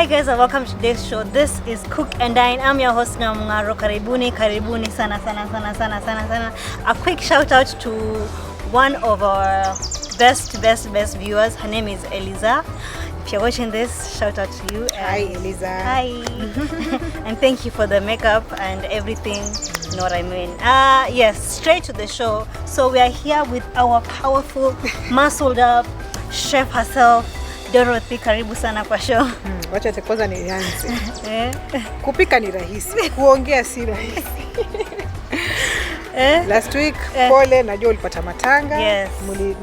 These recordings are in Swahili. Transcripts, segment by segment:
guys and welcome to today's show. This is Cook and Dine. I'm your host Namungaro. Karibuni sana. A quick shout out to one of our best viewers. Her name is Eliza. If you're watching this, shout out to you. Hi Eliza. Hi. And thank you for the makeup and everything. You know what I mean? Yes, straight to the show. So we are here with our powerful, muscled up chef herself, Dorothy. Karibu sana kwa show. Wacha kwanza nianze. Kupika ni rahisi, kuongea si rahisi. Last week pole, najua ulipata matanga. Yes.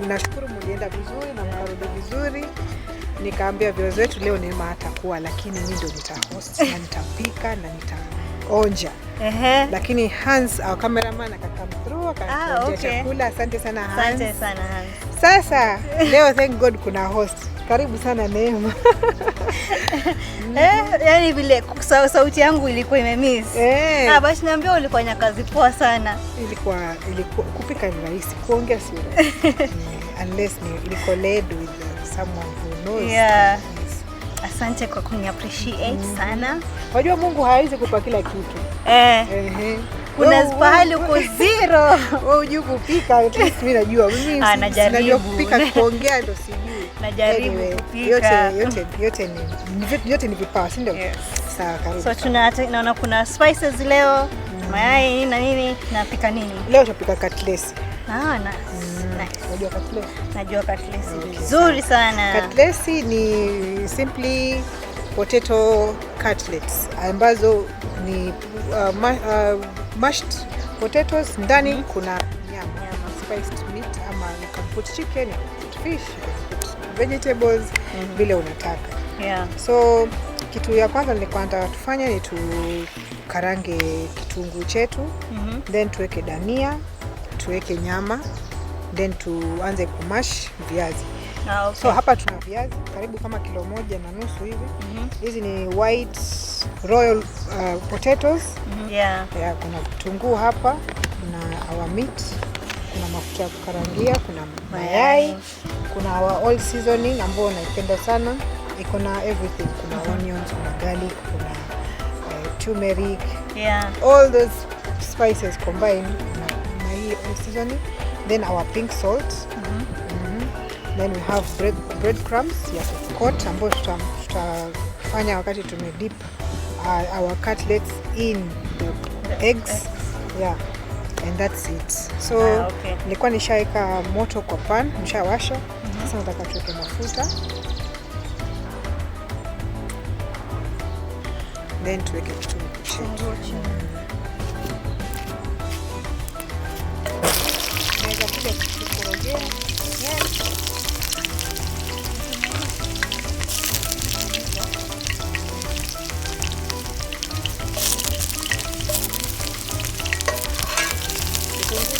Ninashukuru mlienda vizuri na mkarudi vizuri. Nikaambia viewers wetu leo Neema atakuwa, lakini mimi ndio nitahost na nitapika na nitaonja. Lakini Hans our cameraman akakam through akaonja chakula. Asante sana Hans. Asante sana Hans. Sasa leo thank God kuna host. Karibu sana Neema. Yani vile sauti yangu ilikuwa imemiss. Basi niambia ulifanya kazi poa sana. Ilikuwa kupika ni rahisi, kuongea si rahisi. Unless niko led with someone who knows. Yeah. Asante kwa kuni appreciate sana. Unajua Mungu hawezi kupa kila kitu. Kuna pahali uko zero. Wewe unajua kupika, at least mimi najua. Mimi najua kupika, kuongea ndo sijui. Najaribu kupika. Yote ni vipawa, si ndio? Yes. Sawa, karibu. So naona kuna spices leo, mayai na nini, napika nini? Leo tunapika katlesi. Nice. Unajua katlesi? Najua katlesi vizuri sana. Katlesi ni simply potato cutlets ambazo ni mashed potatoes, ndani kuna nyama, spiced meat, ama you can put chicken, you can put fish, you can put vegetables vile unataka. So kitu ya kwanza nilikuwa nataka tufanye ni tukarange kitunguu chetu, then tuweke dania, tuweke nyama, then tuanze kumash viazi. So hapa tuna viazi karibu kama 1.5 kilo hivi. Hizi ni white royal potatoes. Kuna kitunguu hapa, kuna our meat, kuna mafuta ya kukarangia, kuna mayai, kuna our oil seasoning ambayo naipenda sana. Iko na everything, kuna onions, kuna garlic, kuna turmeric. All those spices combined na hii oil seasoning. Then our pink salt. Then we have breadcrumbs ya coat ambayo tutafanya wakati tumedip our cutlets in the eggs. And that's it. So nilikuwa nishaika moto kwa pan, nishawasha. Sasa nataka tuweke mafuta. Then tuweke kitunguu chetu. Naweza kuja kukorogea.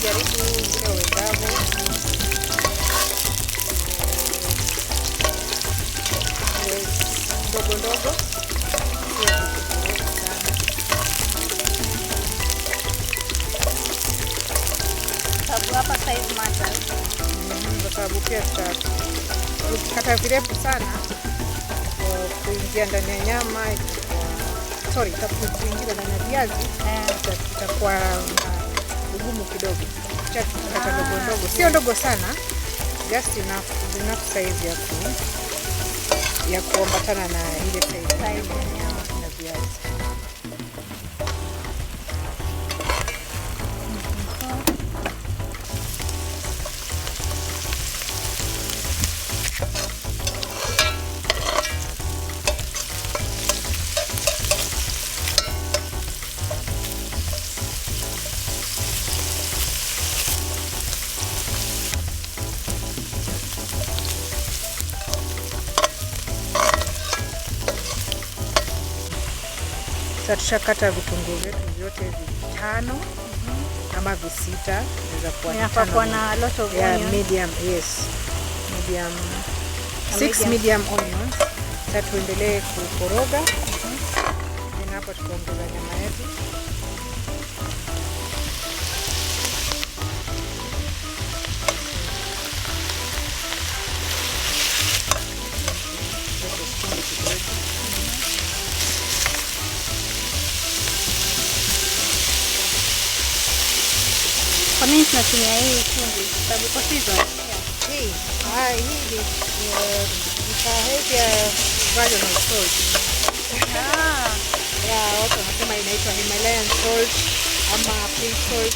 Jaribu vile uwezavyo. Ndogo. Sababu hapa size matters. Kwa sababu pia ukikata virefu sana kuingia ndani ya nyama, kuingia ndani ya viazi, itakuwa ugumu kidogo. Kata ndogo, sio ndogo sana, just enough size ya kuambatana na ile size ya nyama na viazi. Sasa tushakata vitunguu vyetu vyote 5 ama 6, inaweza kuwa 5 na lot of onions. Medium, yes. Medium 6 medium onions. Sasa tuendelee kukoroga. Hapo tutaongeza nyama yetu. mimi tunatumia hii chumvi sababu kwa season. Hii ni healthier version of salt. Watu wanasema inaitwa Himalayan salt ama pink salt.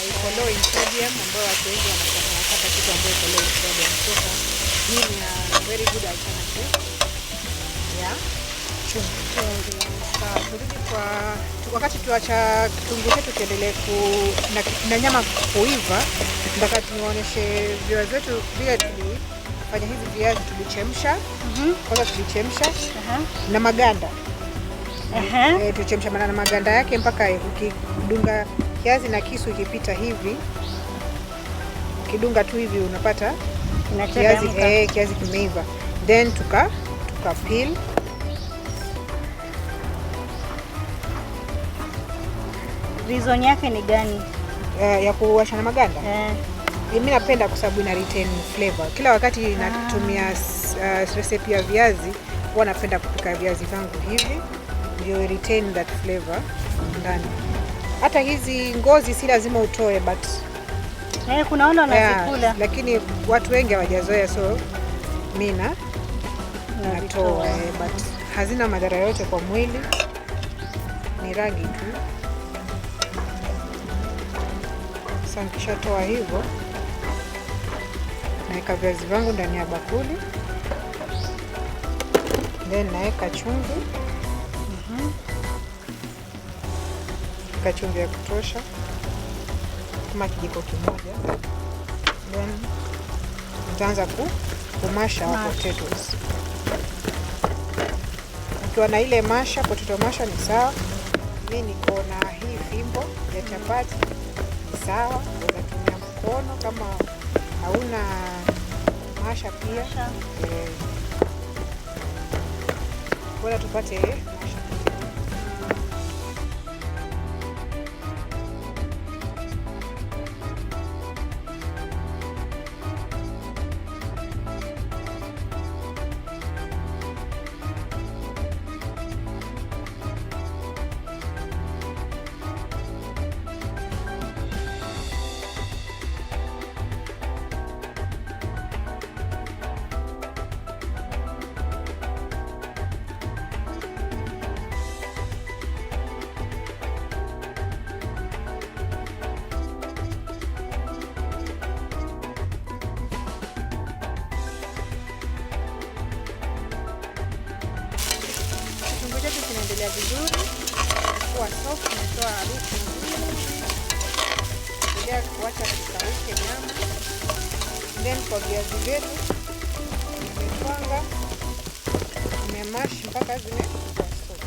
Iko low in sodium, ambayo watu wengi wanataka kitu ambayo iko low in sodium. So hii ni a very good alternative. Chumvi. Turudi kwa wakati tuacha kitunguu chetu kiendelee na nyama kuiva, nataka tuwaoneshe viazi wetu vile tulifanya. Hizi viazi tulichemsha. Kwanza tulichemsha na maganda. Tulichemsha na maganda yake mpaka ukidunga kiazi na kisu ikipita hivi, ukidunga tu hivi unapata kiazi kimeiva. Then tuka peel. Reason yake ni gani? Ya kuwasha na maganda? Mimi napenda kwa sababu ina retain flavor. Kila wakati natumia recipe ya viazi, huwa napenda kupika viazi vangu hivi ndio retain that flavor ndani. Hata hizi ngozi si lazima utoe, but kuna wale wanazikula. Lakini watu wengi hawajazoea, so mimi natoa, but hazina madhara yote kwa mwili. Ni rangi tu. Sasa nikishatoa hivyo, naweka viazi vangu ndani ya bakuli. Then naweka chumvi. Chumvi ya kutosha kama kijiko kimoja. Then nitaanza kumasha potatoes. Ukiwa na ile potato masha ni sawa. Mimi niko na hii fimbo ya chapati, ni sawa. Unaweza tumia mkono kama hauna masha pia. Bora tupate masha. Kinaendelea vizuri kuwa soft, inatoa harufu nzuri. Endelea kuacha kukauke nyama. Then kwa viazi vyetu nimetwanga, nimemash mpaka zimekuwa soft.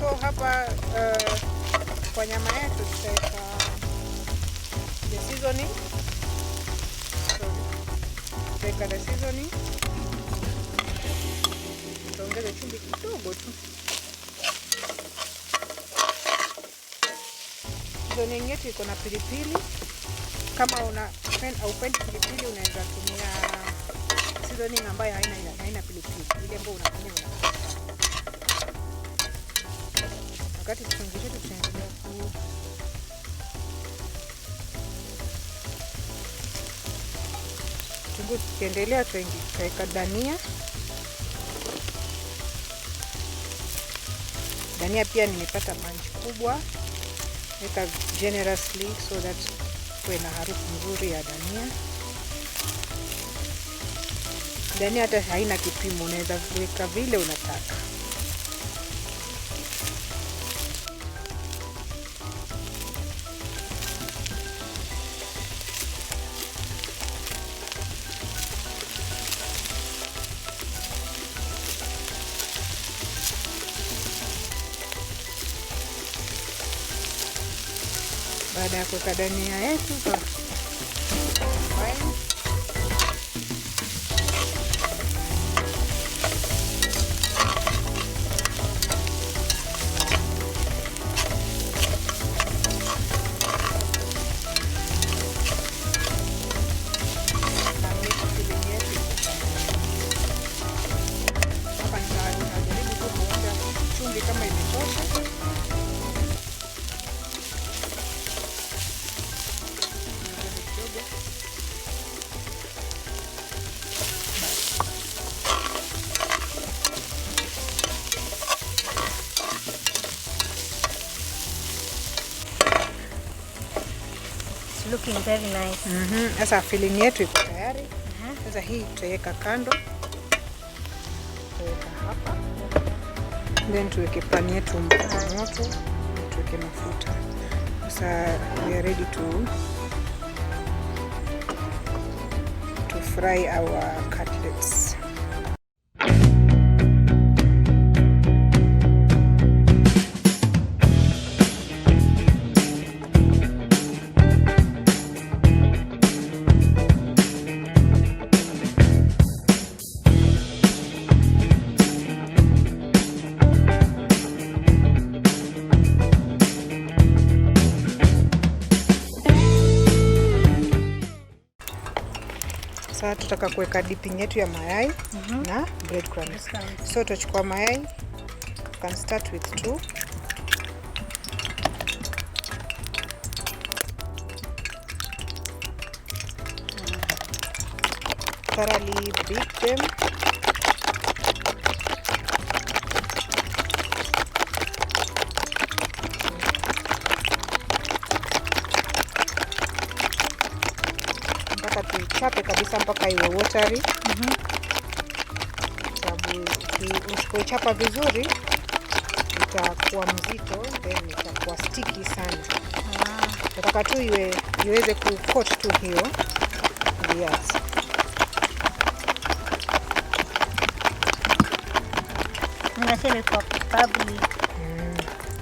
So hapa kwa nyama yetu tutaweka the seasoning. Tutaweka the seasoning. Tutaongeza chumvi kidogo tu. Seasoning yetu iko na pilipili. Kama haupendi pilipili, unaweza tumia seasoning ambayo haina pilipili. Ile ambayo unatumia wakati kitunguu chetu kinaendelea tukiendelea, tutaweka dania. Dania pia nimepata bunch kubwa, weka generously so that kuwe na harufu nzuri ya dania. Dania hata haina kipimo, unaweza weka vile unataka. Baada ya kuweka dania yetu hapa nitajaribu kuonja tosha. Looking very nice. Sasa filling yetu iko tayari. Sasa hii tutaweka kando. Tutaweka hapa. Then tuweke pan yetu moto, tuweke mafuta. Sasa we are ready to fry our cutlets. Sasa tutaka kuweka dipping yetu ya mayai na breadcrumbs. So tutachukua mayai, you can start with 2. Thoroughly beat them. Tuichape kabisa mpaka iwe watery. Sababu usipoichapa vizuri itakuwa mzito, then itakuwa sticky sana. Nataka tu iweze kucoat tu hiyo viazi. Unasema kwa bubbly.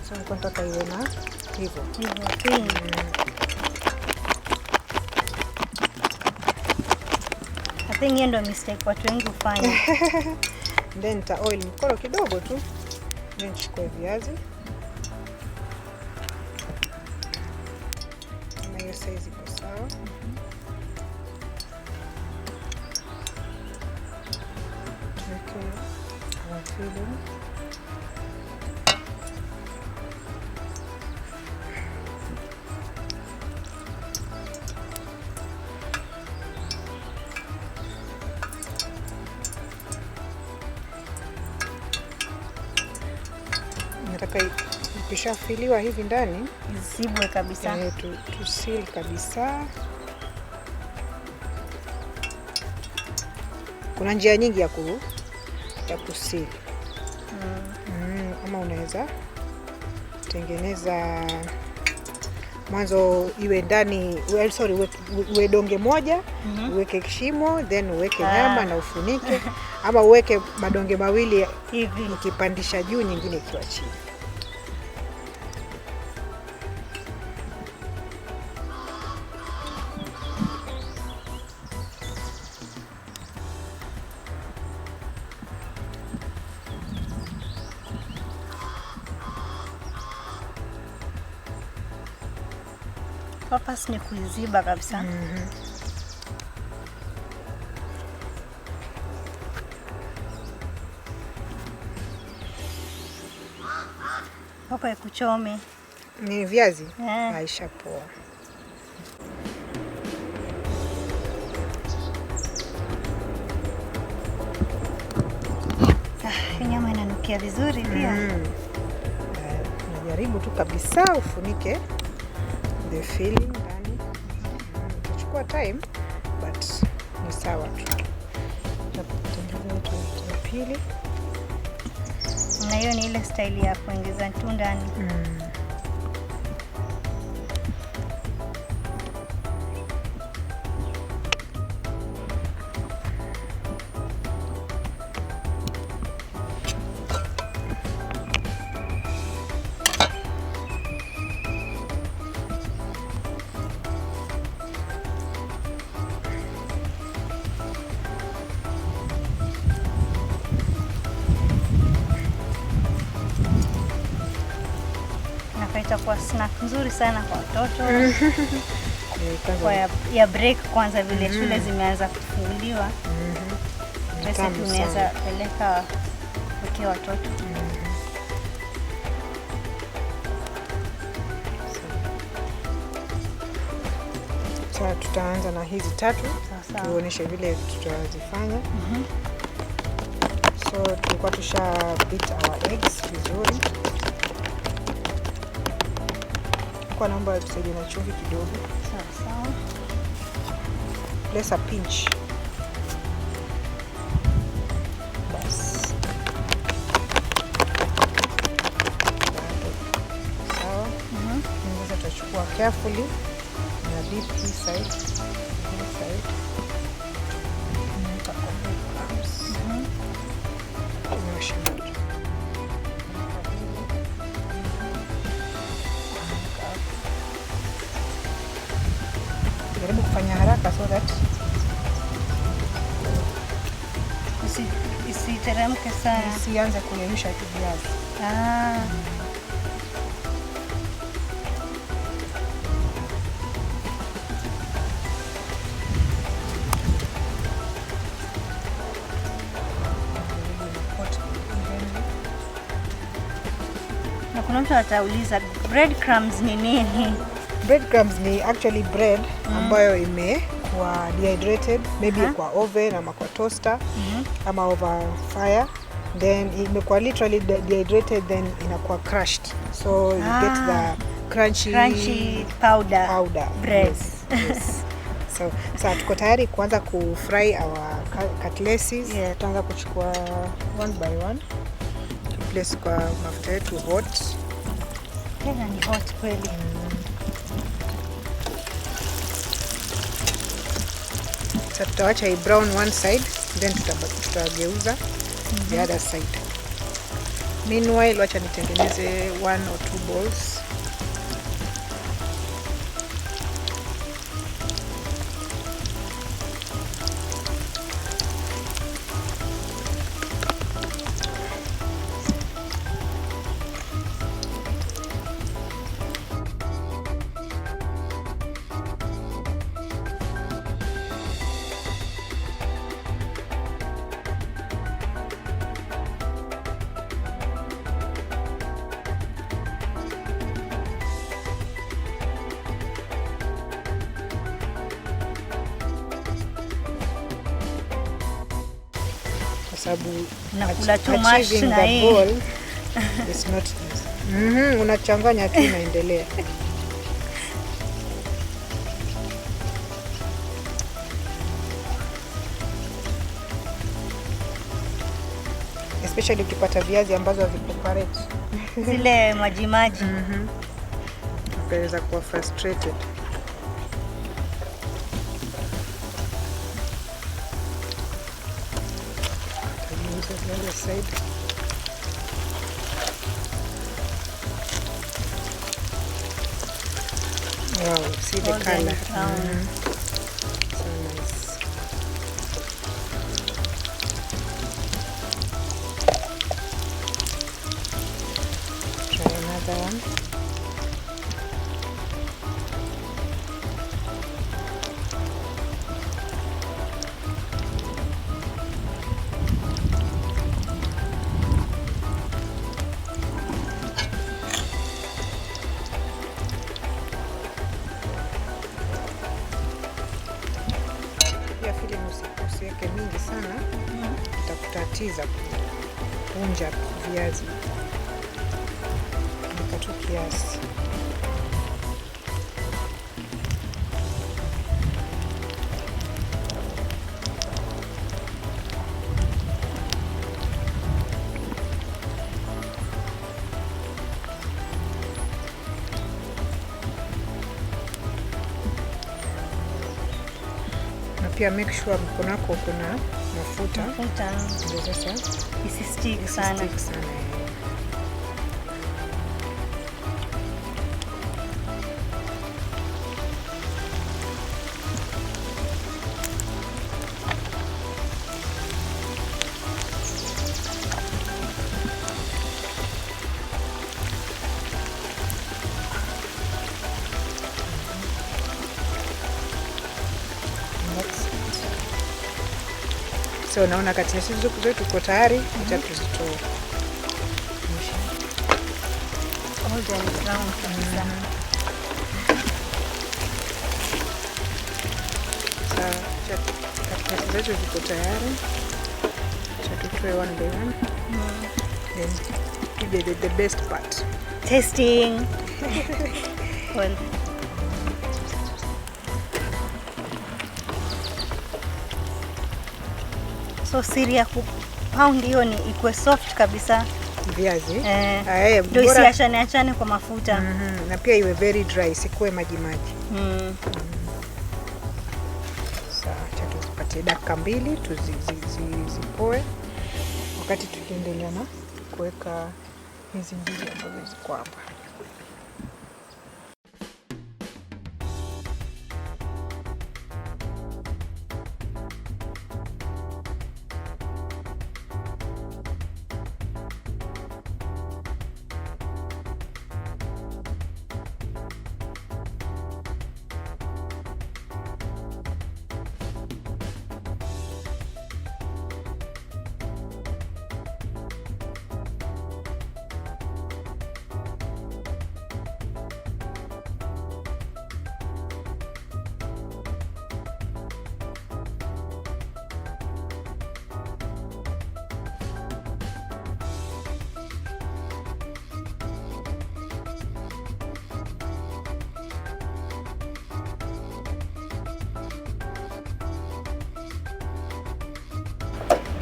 So nataka iwe na hivyo. I think hiyo ndio mistake watu wengi hufanya. Then nita oil mkono kidogo tu. Then chukue viazi. Na hiyo size iko sawa. Tuweke our filling. Nataka ikishafiliwa hivi ndani Isibwe kabisa. Tusil kabisa. Kuna njia nyingi ya kusil. Ama unaweza tengeneza mwanzo iwe ndani, uwe donge moja, uweke kishimo, then uweke nyama na ufunike, ama uweke madonge mawili hivi ukipandisha juu, nyingine ikiwa chini. Purpose ni kuiziba kabisa. Papa ya kuchome. Ni viazi? Aisha poa. Nyama inanukia vizuri pia. Najaribu tu kabisa ufunike the filling ndani. Itachukua time but ni sawa tu. Tutatengeneza pili. Na hiyo ni ile style ya kuongeza tu ndani. Itakuwa snack nzuri sana kwa watoto. Kwa ya break kwanza vile shule zimeanza kufunguliwa. Basi tunaweza peleka kwa watoto. Sasa tutaanza na hizi tatu. Sawa. Tuonyeshe vile tutazifanya. So tulikuwa tusha beat our eggs vizuri. Kwa naomba tusaidie na chumvi kidogo. Sawa. Place a pinch. Bas. Sawa. Sasa tutachukua carefully na dip hii side. Jaribu kufanya haraka so that isiteremke sana. Isianze kuyeyusha viazi. Na kuna mtu atauliza breadcrumbs ni nini? Breadcrumbs ni actually bread ambayo imekuwa dehydrated, maybe kwa oven ama kwa toaster ama over fire, then imekuwa literally dehydrated, then inakuwa crushed, so you get the crunchy powder bread. Yes. So tuko tayari kuanza kufry our cutleses. Tutaanza kuchukua one by one, place kwa mafuta yetu hot. Tena ni hot kweli. Sasa tutawacha i brown one side, then tutageuza the other side. Meanwhile, wacha nitengeneze 1 or 2 balls. Sababu nakula too much na hii it's not easy. Unachanganya tu inaendelea. Especially ukipata viazi ambazo hazipreparate zile maji unaweza kuwa frustrated. The other side. Wow, see the color. So nice. Try another one. Usiweke mingi sana, itakutatiza kunja viazi. Nika tu kiasi. Pia make sure mkono wako kuna mafuta. Ndio sasa isistick sana. So naona katlesi zetu ziko tayari, acha tuzitoe. katleti zetu ziko tayari. Acha tutoe one by one. Then tuje the best part. Tasting. Well. So siri ya kupound hiyo ni ikuwe soft kabisa. Viazi. Ndio isiachane kwa mafuta. Na pia iwe very dry, isikuwe maji. Sawa, acha tupate dakika 2 tuzipoe wakati tukiendelea na kuweka hizi mbili ambazo ziko hapa.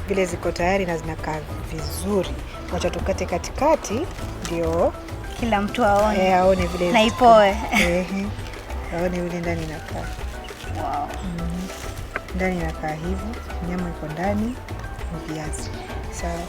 Vile ziko tayari na zinakaa vizuri. Wacha tukate katikati ndio kila mtu aone. Aone vile na ipoe. Aone vile ndani inakaa. Wow. Ndani inakaa hivi, nyama iko ndani, viazi. Sawa,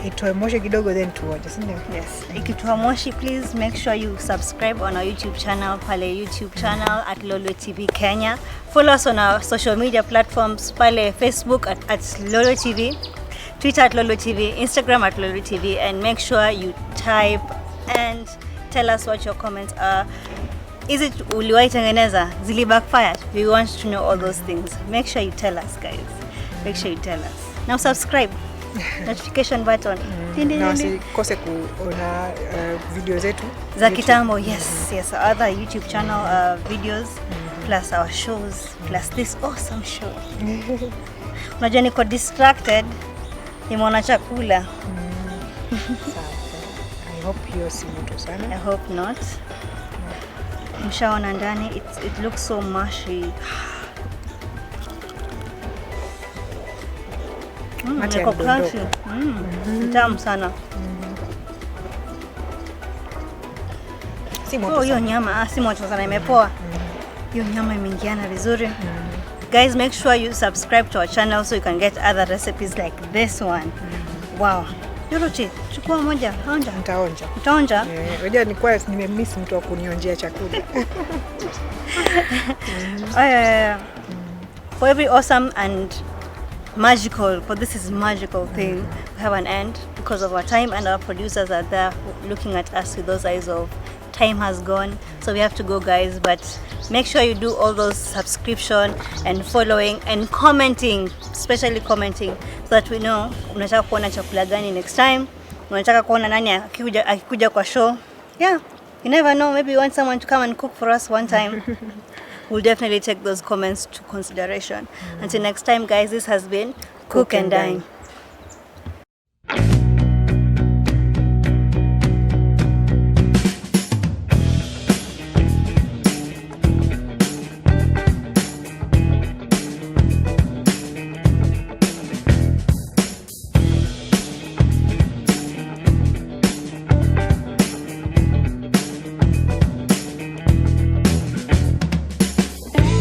itoe moshi kidogo then tuoje, si ndio? Yes. Ikitoa moshi, please make sure you subscribe on our YouTube channel, pale YouTube channel at Lolwe TV Kenya. Follow us on our social media platforms, pale Facebook at Lolwe TV, Twitter at Lolwe TV, Instagram at Lolwe TV, and make sure you type and tell us what your comments are. Is it uliwahi tengeneza? Zili backfired? We want to know all those things. Make sure you tell us, guys. Make sure you tell us. Now subscribe. Notification button. Na usikose kuona video zetu za kitambo. Yes, our other YouTube channel videos plus our shows plus this awesome show. Unajua niko distracted, nimeona chakula. I hope hiyo si moto sana. I hope not. Mshaona ndani, it looks so mushy. Tamu sana. Si moto. Hiyo nyama si moto sana, imepoa. Hiyo nyama imeingiana vizuri. Guys, make sure you subscribe to our channel so you can get other recipes like this one. Wow. Dorothy, chukua moja, onja. Nitaonja. Utaonja? Unajua nilikuwa nimemiss mtu wa kunionjea chakula. For every awesome and magical, for this is magical thing, we have an end because of our time, and our producers are there looking at us with those eyes of time has gone, so we have to go, guys. But make sure you do all those subscription and following and commenting, especially commenting, so that we know unataka kuona chakula gani next time, unataka kuona nani akikuja kwa show. Yeah, you never know, maybe you want someone to come and cook for us one time. We'll definitely take those comments to consideration. Until next time, guys, this has been Cook and Dine.